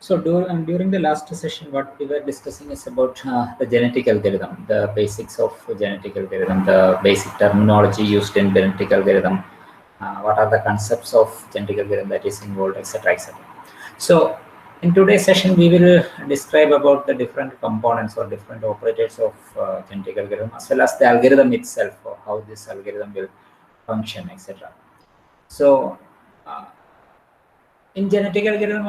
During the last session, what we were discussing is about the genetic algorithm, the basics of genetic algorithm, the basic terminology used in genetic algorithm, what are the concepts of genetic algorithm that is involved, etc., etc. So, in today's session, we will describe about the different components or different operators of genetic algorithm, as well as the algorithm itself, or how this algorithm will function, etc. So, in genetic algorithm,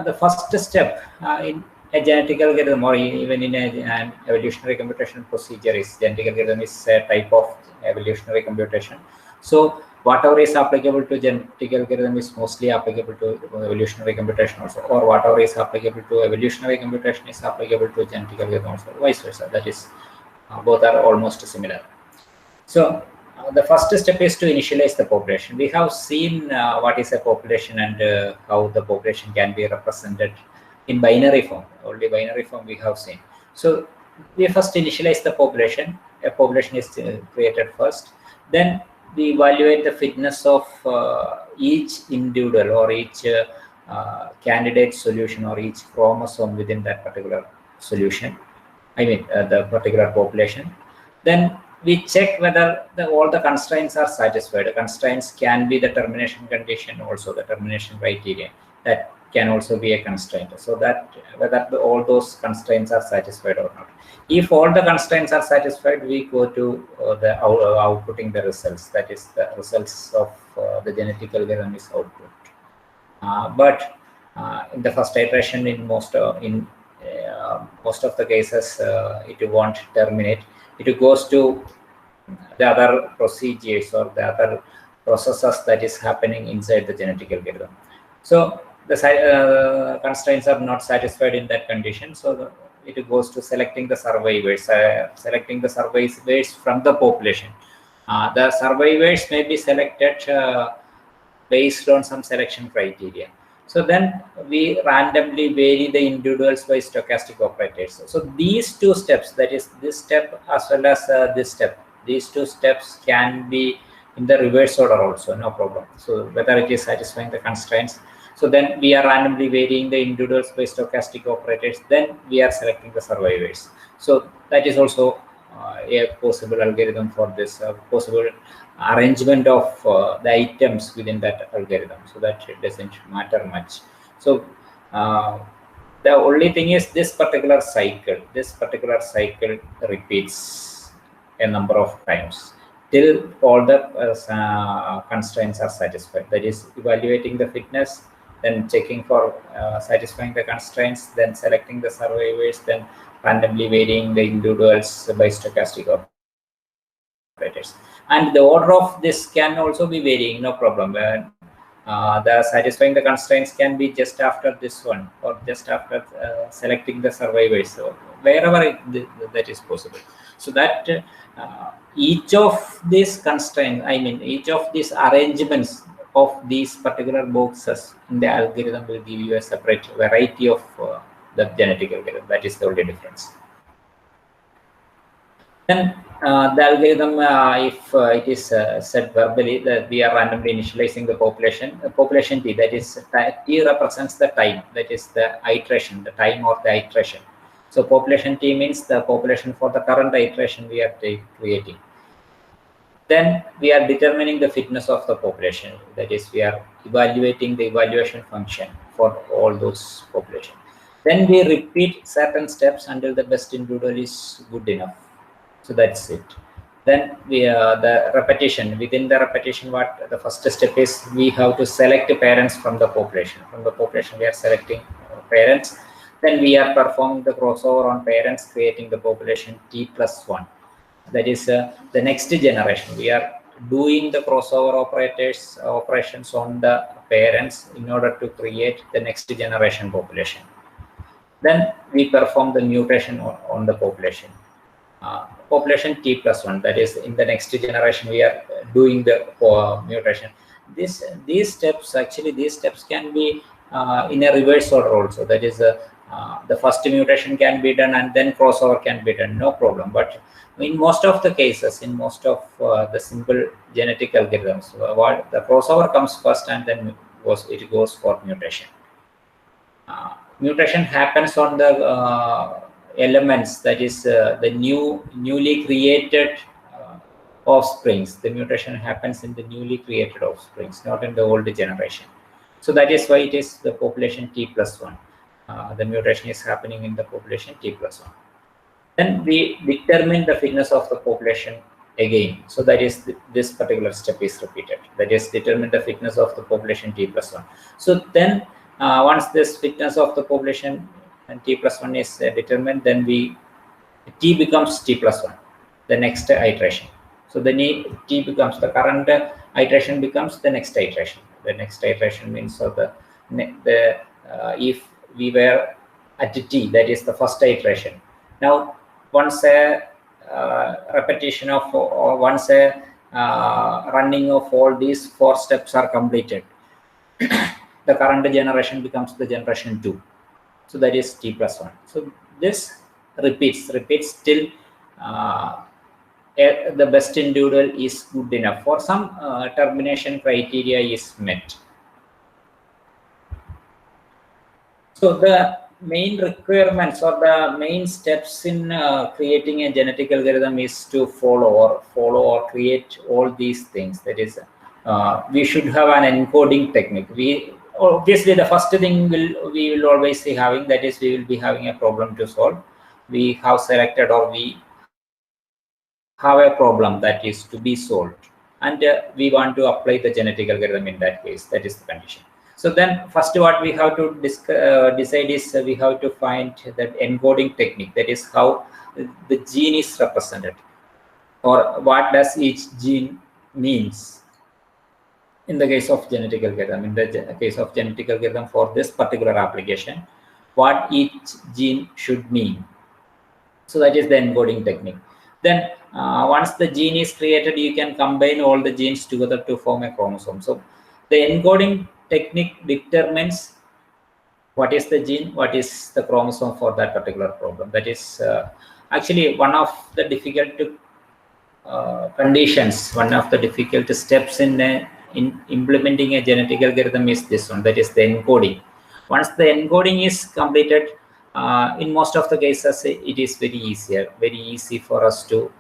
the first step in a genetic algorithm, or even in an evolutionary computation procedure, is genetic algorithm is a type of evolutionary computation. So whatever is applicable to genetic algorithm is mostly applicable to evolutionary computation also, or whatever is applicable to evolutionary computation is applicable to genetic algorithm also, vice versa. That is, both are almost similar. So the first step is to initialize the population. We have seen what is a population and how the population can be represented in binary form. Only binary form we have seen. So we first initialize the population. A population is created first. Then we evaluate the fitness of each individual or each candidate solution or each chromosome within that particular solution. I mean the particular population. Then we check whether all the constraints are satisfied. The constraints can be the termination condition, also the termination criteria. That can also be a constraint. So that whether all those constraints are satisfied or not. If all the constraints are satisfied, we go to the outputting the results. That is, the results of the genetic algorithm is output. But in the first iteration, in most of the cases, it won't terminate. It goes to the other procedures or the other processes that is happening inside the genetic algorithm. So the constraints are not satisfied in that condition. So it goes to selecting the survivors, from the population. The survivors may be selected based on some selection criteria. So then we randomly vary the individuals by stochastic operators. So these two steps, that is this step as well as this step, these two steps can be in the reverse order also, no problem. So whether it is satisfying the constraints. So then we are randomly varying the individuals by stochastic operators. Then we are selecting the survivors. So that is also a possible algorithm for this, possible arrangement of the items within that algorithm, so that it doesn't matter much. So the only thing is this particular cycle repeats a number of times till all the constraints are satisfied. That is, evaluating the fitness, then checking for satisfying the constraints, then selecting the survivors, then randomly varying the individuals by stochastic operators. And the order of this can also be varying, no problem. The satisfying the constraints can be just after this one, or just after selecting the survivors, so wherever that is possible. So that each of these constraints, each of these arrangements of these particular boxes in the algorithm will give you a separate variety of the genetic algorithm. That is the only difference. Then the algorithm, if it is said verbally, that we are randomly initializing the population t, that is, t represents the time, that is the iteration, the time of the iteration. So population t means the population for the current iteration we are creating. Then we are determining the fitness of the population, that is, we are evaluating the evaluation function for all those population. Then we repeat certain steps until the best individual is good enough. So that's it. Then we the repetition, within the repetition, what the first step is, we have to select parents from the population. From the population we are selecting parents. Then we are performing the crossover on parents, creating the population t+1. That is the next generation. We are doing the crossover operations on the parents in order to create the next generation population. Then we perform the mutation on the population. Population t+1, that is, in the next generation we are doing the mutation. These steps can be in a reverse order also. That is, the first mutation can be done and then crossover can be done, no problem. But in most of the cases, in most of the simple genetic algorithms, what the crossover comes first and then it goes for mutation. mutation happens on the elements, that is the newly created offsprings. The mutation happens in the newly created offsprings, not in the old generation. So that is why it is the population T+1. The mutation is happening in the population T+1. Then we determine the fitness of the population again. So that is this particular step is repeated. That is determine the fitness of the population T+1. So then once this fitness of the population and T+1 is determined, then T becomes T+1, the next iteration. So the T becomes the current iteration becomes the next iteration. The next iteration means if we were at T, that is the first iteration. Now, once a repetition of or once a running of all these 4 steps are completed, the current generation becomes the generation 2. So that is T+1. So this repeats till the best individual is good enough, for some termination criteria is met. So the main requirements or the main steps in creating a genetic algorithm is to follow or create all these things. That is, we should have an encoding technique. We obviously the first thing we will always be having, that is we will be having a problem to solve. We have selected or we have a problem that is to be solved, and we want to apply the genetic algorithm in that case. That is the condition. So then first what we have to decide is we have to find that encoding technique, that is how the gene is represented or what does each gene means in the case of genetic algorithm. In the case of genetic algorithm for this particular application, what each gene should mean. So that is the encoding technique. Then once the gene is created, you can combine all the genes together to form a chromosome. So the encoding technique determines what is the gene, what is the chromosome for that particular problem. That is actually one of the difficult conditions, one of the difficult steps in implementing a genetic algorithm is this one, that is the encoding. Once the encoding is completed, in most of the cases, it is very easy for us to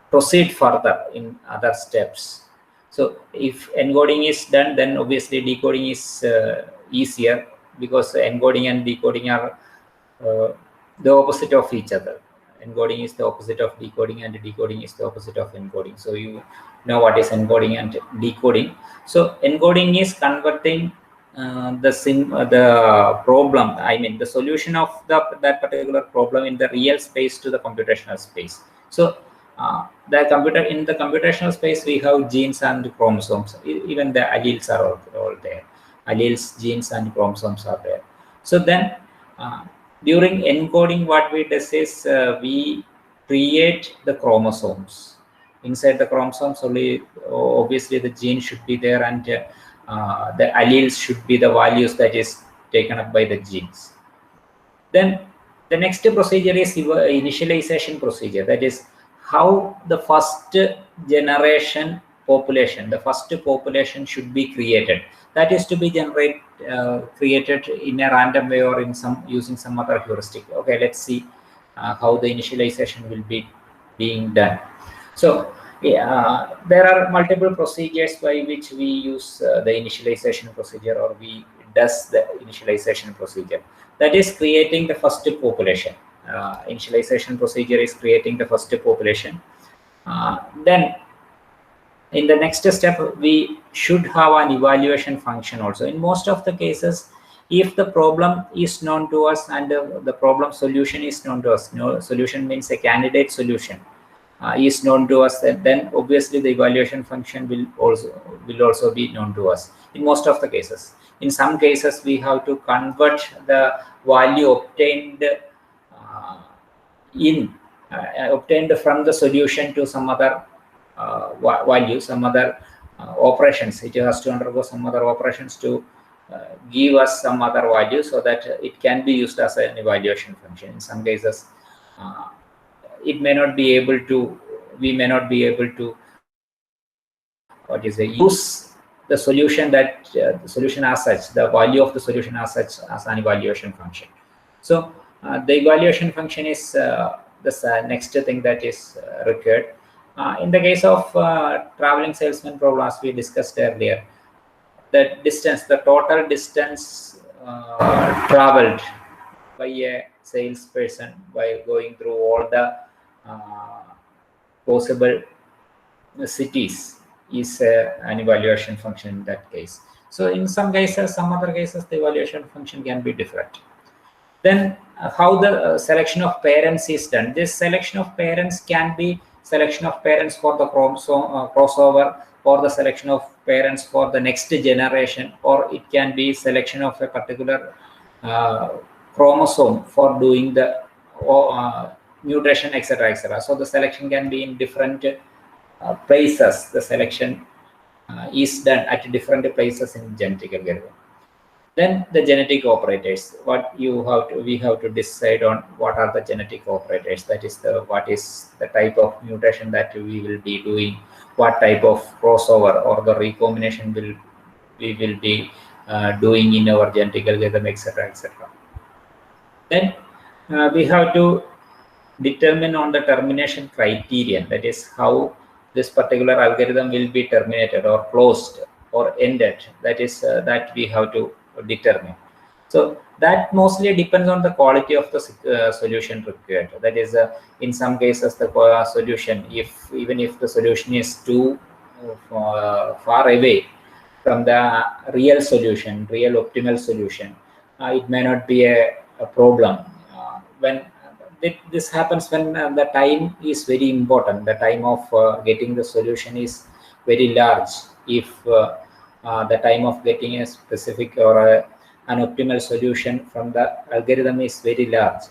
proceed further in other steps. So if encoding is done, then obviously decoding is easier, because encoding and decoding are the opposite of each other. Encoding is the opposite of decoding, and decoding is the opposite of encoding. So you know what is encoding and decoding. So encoding is converting the problem, I mean the solution of that particular problem in the real space to the computational space. So in the computational space, we have genes and chromosomes. Even the alleles are all there. Alleles, genes, and chromosomes are there. So then during encoding, what we do is we create the chromosomes. Inside the chromosomes only, obviously the gene should be there, and the alleles should be the values that is taken up by the genes. Then the next procedure is initialization procedure. That is how the first generation population, the first population should be created. That is to be created in a random way or in using some other heuristic. Okay, let's see how the initialization will be being done. So there are multiple procedures by which we use the initialization procedure, or we does the initialization procedure. That is creating the first population. Initialization procedure is creating the first population. Then in the next step, we should have an evaluation function also. In most of the cases, if the problem is known to us and the problem solution is known to us, solution means a candidate solution is known to us, then obviously the evaluation function will also be known to us in most of the cases. In some cases, we have to convert the value obtained obtained from the solution to some other value, some other operations. It has to undergo some other operations to give us some other value, so that it can be used as an evaluation function. In some cases, we may not be able to use the solution that the solution as such, the value of the solution as such as an evaluation function. So the evaluation function is the next thing that is required. In the case of traveling salesman problem, as we discussed earlier, the distance, the total distance traveled by a salesperson by going through all the possible cities is an evaluation function in that case. So in some cases, some other cases, the evaluation function can be different. Then how the selection of parents is done. This selection of parents can be selection of parents for the chromosome crossover, or the selection of parents for the next generation, or it can be selection of a particular chromosome for doing the mutation, etc., etc. So the selection can be in different places. The selection is done at different places in genetic algorithm. Then the genetic operators. We have to decide on what are the genetic operators. That is what is the type of mutation that we will be doing, what type of crossover or the recombination we will be doing in our genetic algorithm, etc., etc. Then we have to determine on the termination criterion. That is how this particular algorithm will be terminated or closed or ended. That is that we have to determine. So that mostly depends on the quality of the solution required. That is, in some cases, the solution, even if the solution is too far away from the real solution, real optimal solution, it may not be a problem. When this happens when the time is very important, the time of getting the solution is very large. If the time of getting a specific or an optimal solution from the algorithm is very large,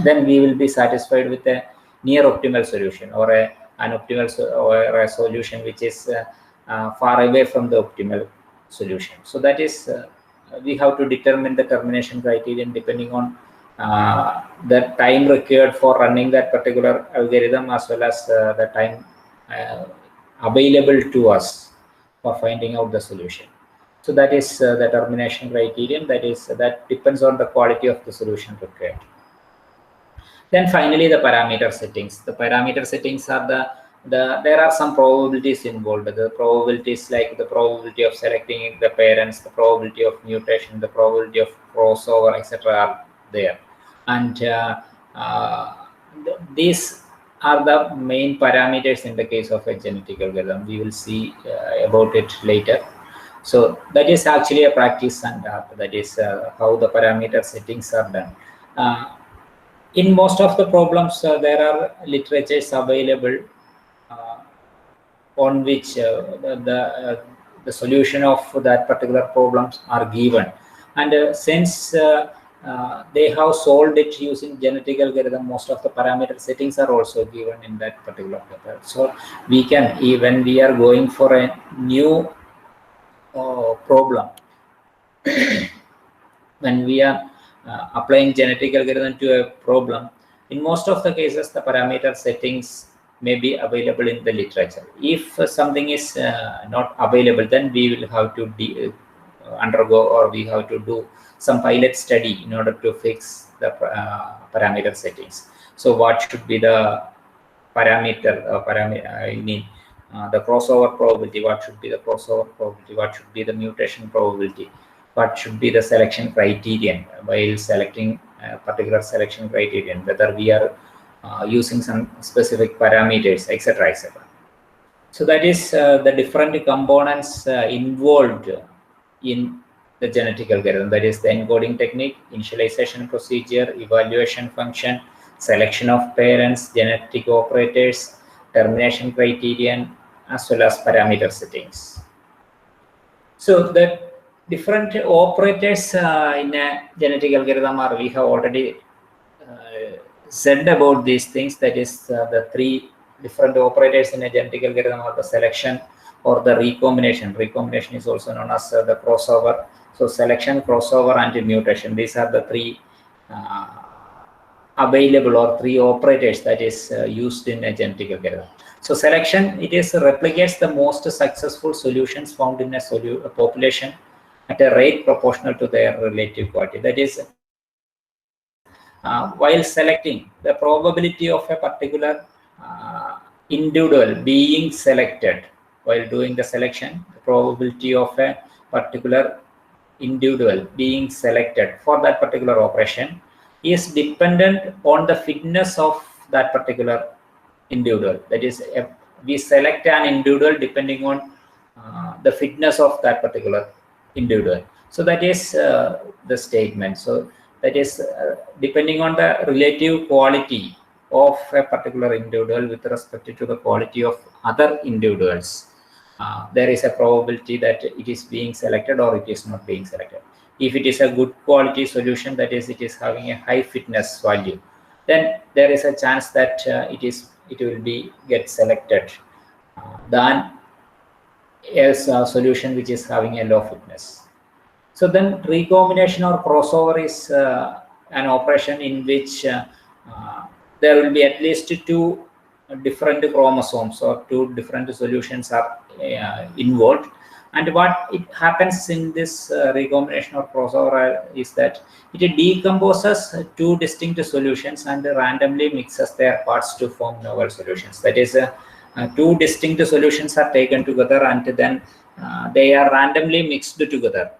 then we will be satisfied with a near optimal solution, or an optimal or a solution which is far away from the optimal solution. So that is we have to determine the termination criterion depending on the time required for running that particular algorithm, as well as the time available to us for finding out the solution. So that is the termination criterion. That depends on the quality of the solution required. Then finally, the parameter settings. The parameter settings are there are some probabilities involved. The probabilities, like the probability of selecting the parents, the probability of mutation, the probability of crossover, etc., are there. And these are the main parameters in the case of a genetic algorithm. We will see about it later. So that is actually a practice and art. That is how the parameter settings are done. In most of the problems, there are literatures available on which the solution of that particular problems are given. And since they have solved it using genetic algorithm, most of the parameter settings are also given in that particular paper. So we can, when we are going for a new problem, when we are applying genetic algorithm to a problem, in most of the cases the parameter settings may be available in the literature. If something is not available, then we will have to undergo, or we have to do some pilot study in order to fix the parameter settings. So what should be the parameter, the crossover probability, what should be the crossover probability, what should be the mutation probability, what should be the selection criterion while selecting a particular selection criterion, whether we are using some specific parameters, etc., etc. So that is the different components involved in the genetic algorithm. That is the encoding technique, initialization procedure, evaluation function, selection of parents, genetic operators, termination criterion, as well as parameter settings. So the different operators in a genetic algorithm are, we have already said about these things. That is the three different operators in a genetic algorithm are the selection or the recombination. Recombination is also known as the crossover. So selection, crossover, and mutation. These are the three available, or three operators that is used in a genetic algorithm. So selection, it is replicates the most successful solutions found in a population at a rate proportional to their relative quality. That is, while selecting, the probability of a particular individual being selected, while doing the selection, the probability of a particular individual being selected for that particular operation is dependent on the fitness of that particular individual. That is, we select an individual depending on the fitness of that particular individual. So that is the statement. So that is depending on the relative quality of a particular individual with respect to the quality of other individuals. There is a probability that it is being selected or it is not being selected. If it is a good quality solution, that is, it is having a high fitness value, then there is a chance that it will be get selected than a solution which is having a low fitness. So then recombination or crossover is an operation in which there will be at least two different chromosomes or two different solutions are involved. And what it happens in this recombination or crossover is that it decomposes two distinct solutions and randomly mixes their parts to form novel solutions. That is, two distinct solutions are taken together and then they are randomly mixed together.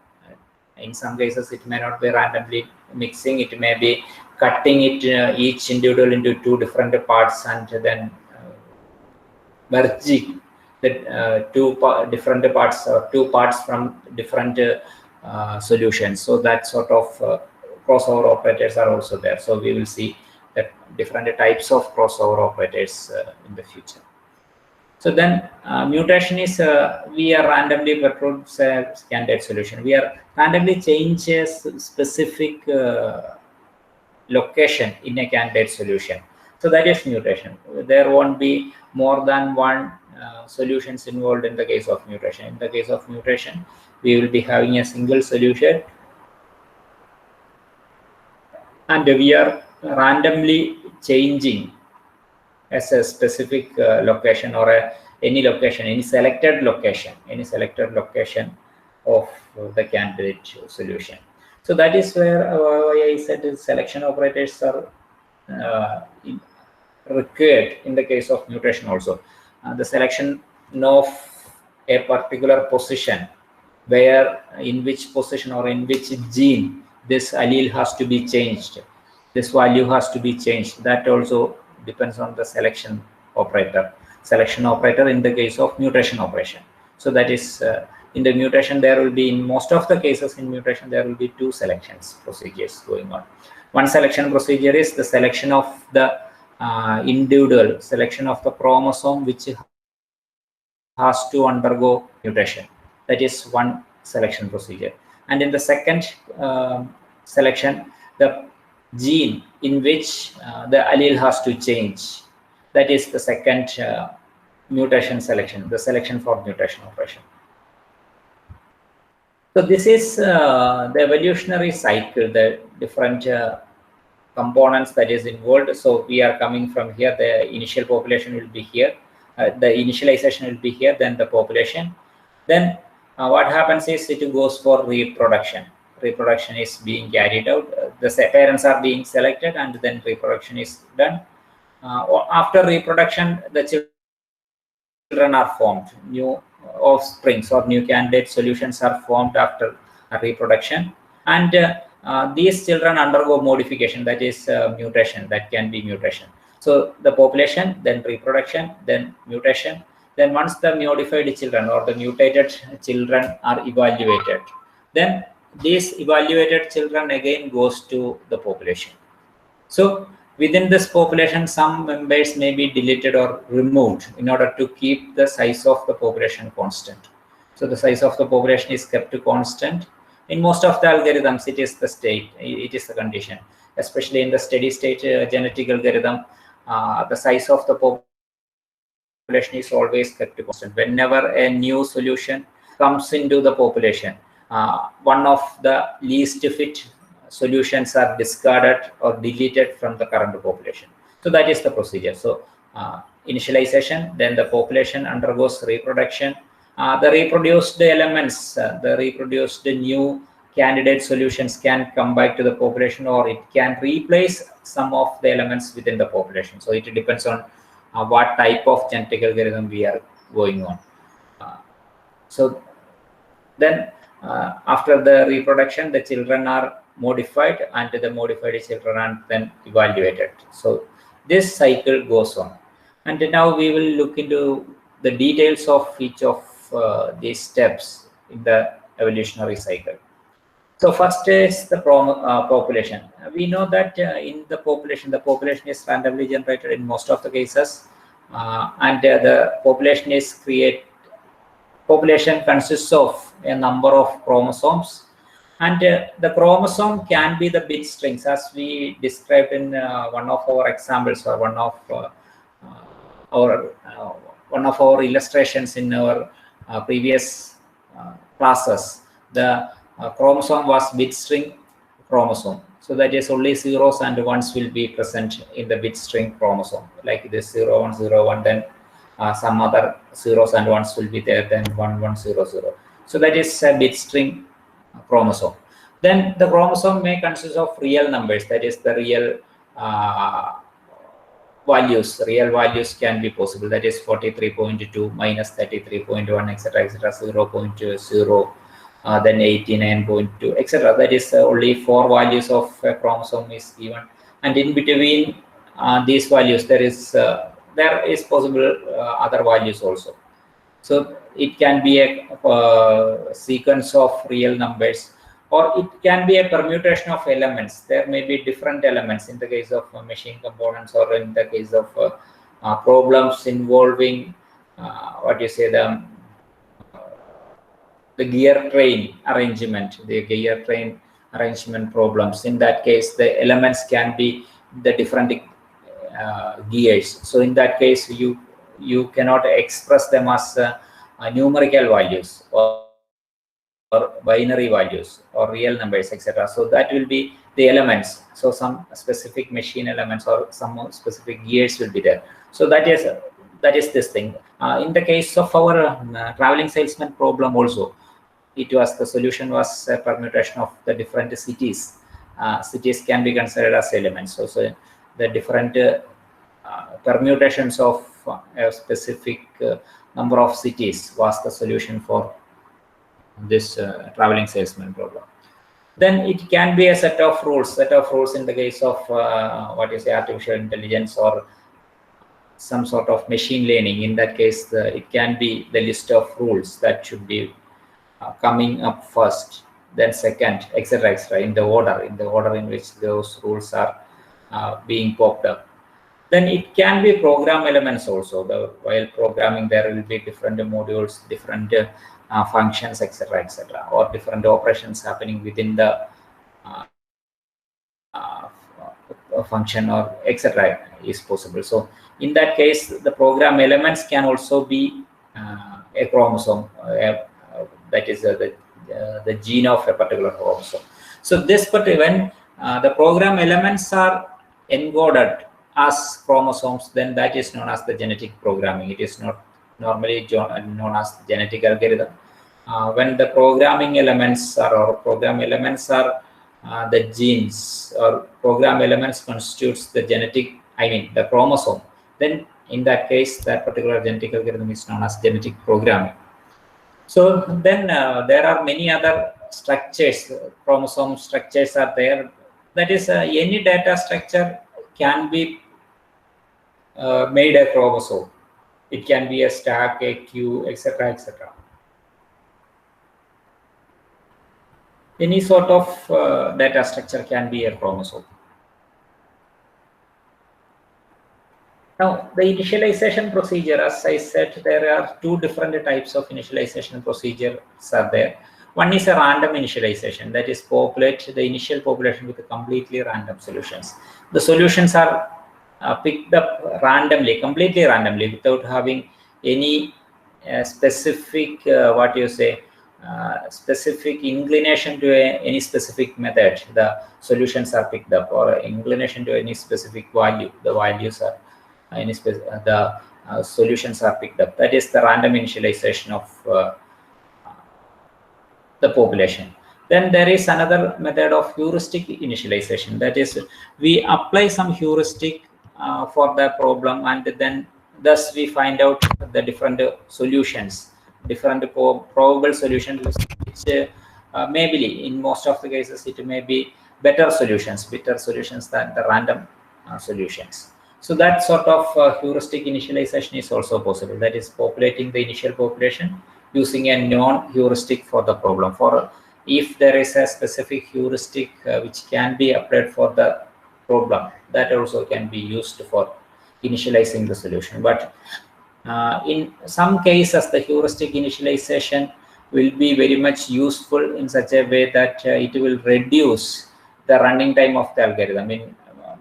In some cases, it may not be randomly mixing, it may be cutting it each individual into two different parts and then merging the different parts or two parts from different solutions. So that sort of crossover operators are also there. So we will see that different types of crossover operators in the future. So then mutation is we are randomly reproduce a candidate solution. We are randomly changes specific location in a candidate solution. So that is mutation. There won't be more than one solutions involved in the case of mutation. In the case of mutation, we will be having a single solution and we are randomly changing as a specific location or any location, any selected location of the candidate solution. So that is where I said selection operators are required in the case of mutation also. The selection of a particular position, where in which position or in which gene this allele has to be changed, this value has to be changed, that also depends on the selection operator in the case of mutation operation. So that is in the mutation, there will be, in most of the cases in mutation, there will be two selections procedures going on. One selection procedure is the selection of the individual, selection of the chromosome which has to undergo mutation. That is one selection procedure. And in the second selection, the gene in which the allele has to change, that is the second mutation selection, the selection for mutation operation. So this is the evolutionary cycle, the different components that is involved. So we are coming from here, the initial population will be here, the initialization will be here, then the population. Then what happens is it goes for reproduction. Reproduction is being carried out, the parents are being selected, and then reproduction is done. After reproduction, the children are formed, new offsprings or new candidate solutions are formed after reproduction, and these children undergo modification, that is mutation, that can be mutation. So the population, then reproduction, then mutation. Then once the modified children or the mutated children are evaluated, then these evaluated children again goes to the population. So within this population, some members may be deleted or removed in order to keep the size of the population constant. So the size of the population is kept constant. In most of the algorithms, it is the state, it is the condition. Especially in the steady state genetic algorithm, the size of the population is always kept constant. Whenever a new solution comes into the population, one of the least fit solutions are discarded or deleted from the current population. So that is the procedure. So initialization, then the population undergoes reproduction. The reproduced elements, the reproduced new candidate solutions can come back to the population, or it can replace some of the elements within the population. So it depends on what type of genetic algorithm we are going on. So then after the reproduction, the children are modified, and the modified children are then evaluated. So this cycle goes on. And now we will look into the details of each of these steps in the evolutionary cycle. So first is the population. We know that in the population is randomly generated in most of the cases, and the population consists of a number of chromosomes, and the chromosome can be the bit strings, as we described in one of our examples, or one of our illustrations in our previous classes. The chromosome was bit string chromosome, so that is only zeros and ones will be present in the bit string chromosome, like this 0 1 0 1, then some other zeros and ones will be there, then 1 1 0 0. So that is a bit string chromosome. Then the chromosome may consist of real numbers, that is the real values. Real values can be possible, that is 43.2 minus 33.1, etc., etc., 0.0, then 89.2, etc. That is only 4 values of a chromosome is given, and in between these values there is possible other values also. So it can be a sequence of real numbers, or it can be a permutation of elements. There may be different elements in the case of machine components, or in the case of problems involving the gear train arrangement, problems. In that case, the elements can be the different gears. So in that case, you cannot express them as numerical values, or binary values, or real numbers, etc. So that will be the elements. So some specific machine elements or some specific gears will be there. So that is this thing. In the case of our traveling salesman problem also, the solution was a permutation of the different cities. Cities can be considered as elements. So the different permutations of a specific number of cities was the solution for this traveling salesman problem. Then it can be a set of rules in the case of artificial intelligence, or some sort of machine learning. In that case, it can be the list of rules that should be coming up first, then second, etc., etc., in the order in which those rules are being popped up. Then it can be program elements also. While programming, there will be different modules, different functions, etc., etc., or different operations happening within the function, or etc., is possible. So in that case, the program elements can also be a chromosome, that is the gene of a particular chromosome. So when the program elements are encoded as chromosomes, then that is known as the genetic programming. It is not normally known as the genetic algorithm. When the programming elements are the genes, or program elements constitutes the the chromosome, then in that case, that particular genetic algorithm is known as genetic programming. So then there are many other structures, chromosome structures are there. That is, any data structure can be made a chromosome. It can be a stack, a queue, etc., etc. Any sort of data structure can be a chromosome. Now, the initialization procedure, as I said, there are 2 different types of initialization procedures are there. One is a random initialization, that is populate the initial population with completely random solutions. The solutions are picked up randomly, completely randomly, without having any specific specific inclination to any specific method. The solutions are picked up, or inclination to any specific value. The values are the solutions are picked up. That is the random initialization of the population. Then there is another method of heuristic initialization. That is, we apply some heuristic for the problem, and then thus we find out the different solutions, different probable solutions, which maybe in most of the cases it may be better solutions than the random solutions. So that sort of heuristic initialization is also possible. That is, populating the initial population using a non-heuristic for the problem. For if there is a specific heuristic which can be applied for the problem, that also can be used for initializing the solution. But in some cases, the heuristic initialization will be very much useful in such a way that it will reduce the running time of the algorithm. In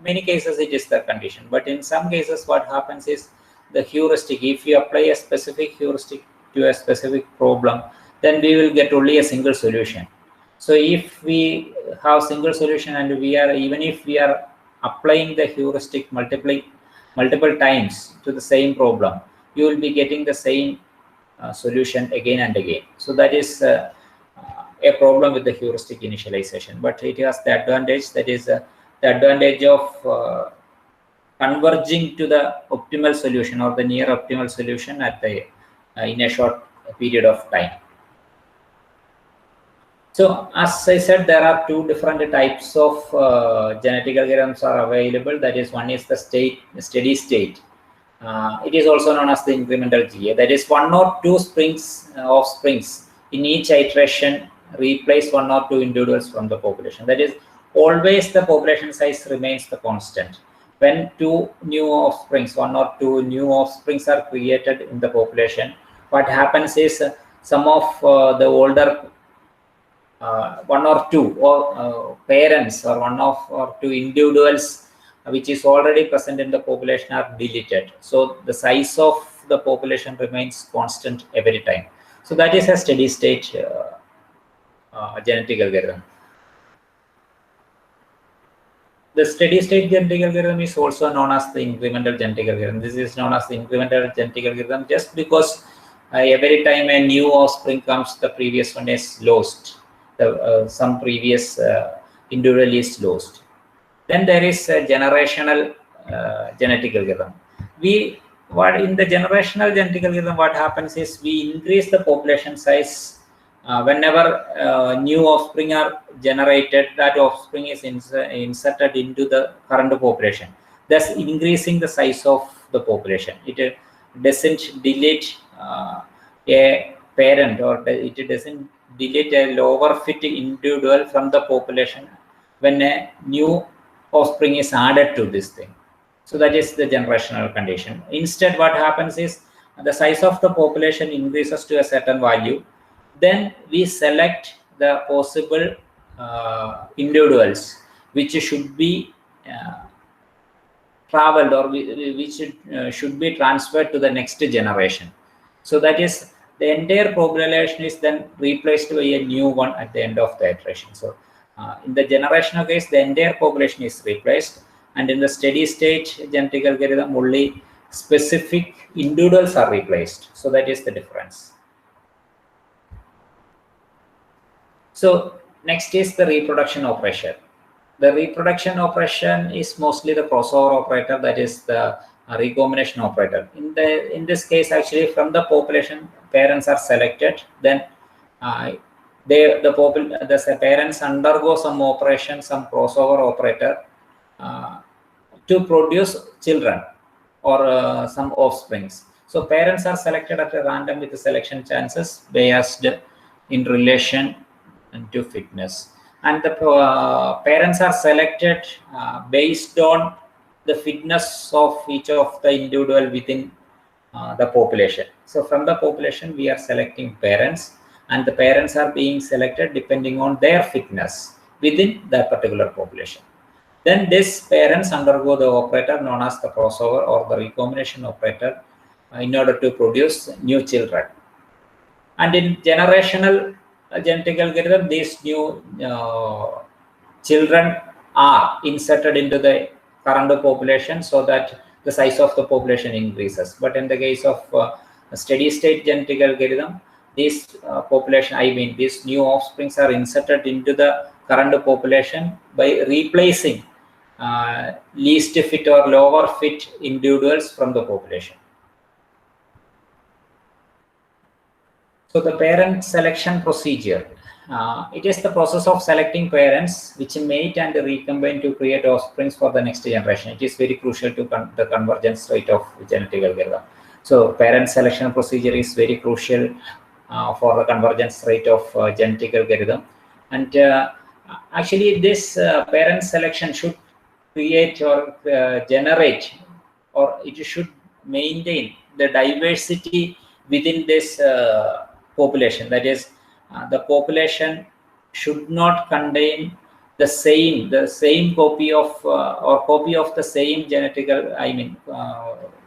many cases, it is the condition. But in some cases, what happens is the heuristic, if you apply a specific heuristic to a specific problem, then we will get only a single solution. So if we have single solution, and we are, even if we are applying the heuristic multiple times to the same problem, you will be getting the same solution again and again. So that is a problem with the heuristic initialization. But it has the advantage, that is the advantage of converging to the optimal solution or the near optimal solution at the in a short period of time. So as I said, there are two different types of genetic algorithms are available. That is, one is the steady state. It is also known as the incremental GA. That is, one or two offsprings in each iteration replace one or two individuals from the population. That is, always the population size remains the constant. When two new offsprings, one or two new offsprings are created in the population, what happens is some of the older one or two parents or one or two individuals which is already present in the population are deleted. So the size of the population remains constant every time. So that is a steady state genetic algorithm. The steady state genetic algorithm is also known as the incremental genetic algorithm. This is known as the incremental genetic algorithm just because every time a new offspring comes, the previous one is lost. Some previous individual is lost. Then there is a generational genetic algorithm. In the generational genetic algorithm, what happens is we increase the population size whenever new offspring are generated. That offspring is inserted into the current population, thus increasing the size of the population. It doesn't delete a parent, or it doesn't delete a lower fit individual from the population when a new offspring is added to this thing. So that is the generational condition. Instead, what happens is the size of the population increases to a certain value. Then we select the possible individuals which should be traveled, or which should be transferred to the next generation. So that is, the entire population is then replaced by a new one at the end of the iteration. So in the generational case, the entire population is replaced, and in the steady state genetic algorithm, only specific individuals are replaced. So that is the difference. So next is the reproduction operation. The reproduction operation is mostly the crossover operator, that is the recombination operator. In this case, actually, from the population, parents are selected. Then the parents undergo some operation, some crossover operator to produce children or some offsprings. So parents are selected at a random with the selection chances based in relation to fitness, and the parents are selected based on the fitness of each of the individual within the population. So from the population, we are selecting parents, and the parents are being selected depending on their fitness within that particular population. Then these parents undergo the operator known as the crossover or the recombination operator in order to produce new children. And in generational genetic algorithm, these new children are inserted into the current population, so that the size of the population increases. But in the case of a steady state genetic algorithm, these these new offsprings are inserted into the current population by replacing least fit or lower fit individuals from the population. So the parent selection procedure, it is the process of selecting parents which mate and recombine to create offsprings for the next generation. It is very crucial to the convergence rate of genetic algorithm. So parent selection procedure is very crucial for the convergence rate of genetic algorithm. And actually this parent selection should create or generate, or it should maintain the diversity within this population. That is, the population should not contain the same copy of or copy of the same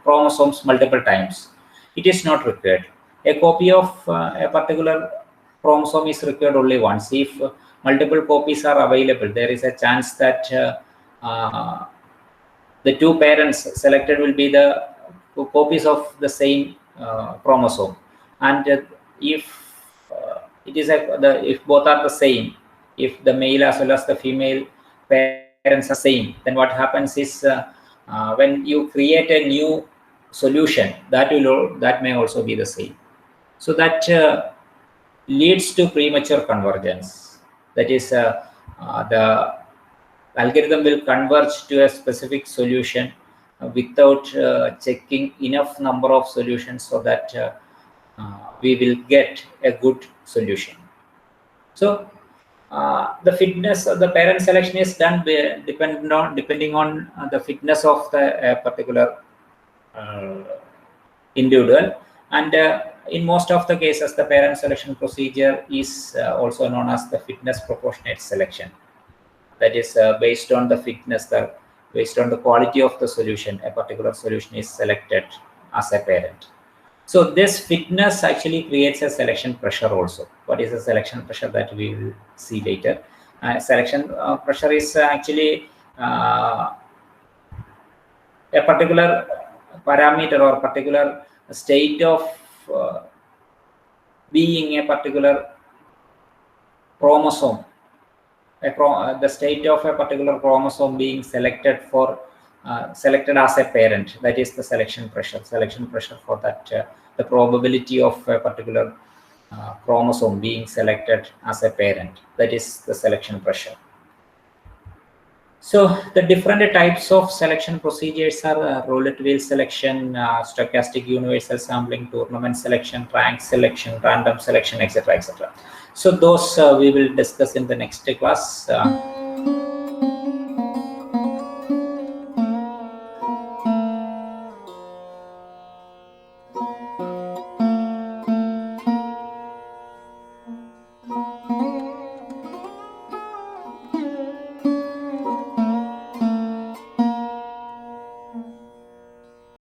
chromosomes multiple times. It is not required. A copy of a particular chromosome is required only once. If multiple copies are available, there is a chance that the two parents selected will be the copies of the same chromosome. And if if both are the same, if the male as well as the female parents are same, then what happens is when you create a new solution, that may also be the same. So that leads to premature convergence. That is, the algorithm will converge to a specific solution without checking enough number of solutions so that we will get a good solution. So the fitness of the parent selection is done depending on the fitness of the particular individual, and in most of the cases the parent selection procedure is also known as the fitness proportionate selection. That is based on the fitness, based on the quality of the solution, a particular solution is selected as a parent. So this fitness actually creates a selection pressure also. What is the selection pressure, that we will see later. Selection pressure is actually a particular parameter or particular state of being a particular chromosome, the state of a particular chromosome being selected for selected as a parent. That is the selection pressure. Selection pressure for that the probability of a particular chromosome being selected as a parent. That is the selection pressure. So the different types of selection procedures are roulette-wheel selection, stochastic universal sampling, tournament selection, rank selection, random selection, etc., etc. So those we will discuss in the next class.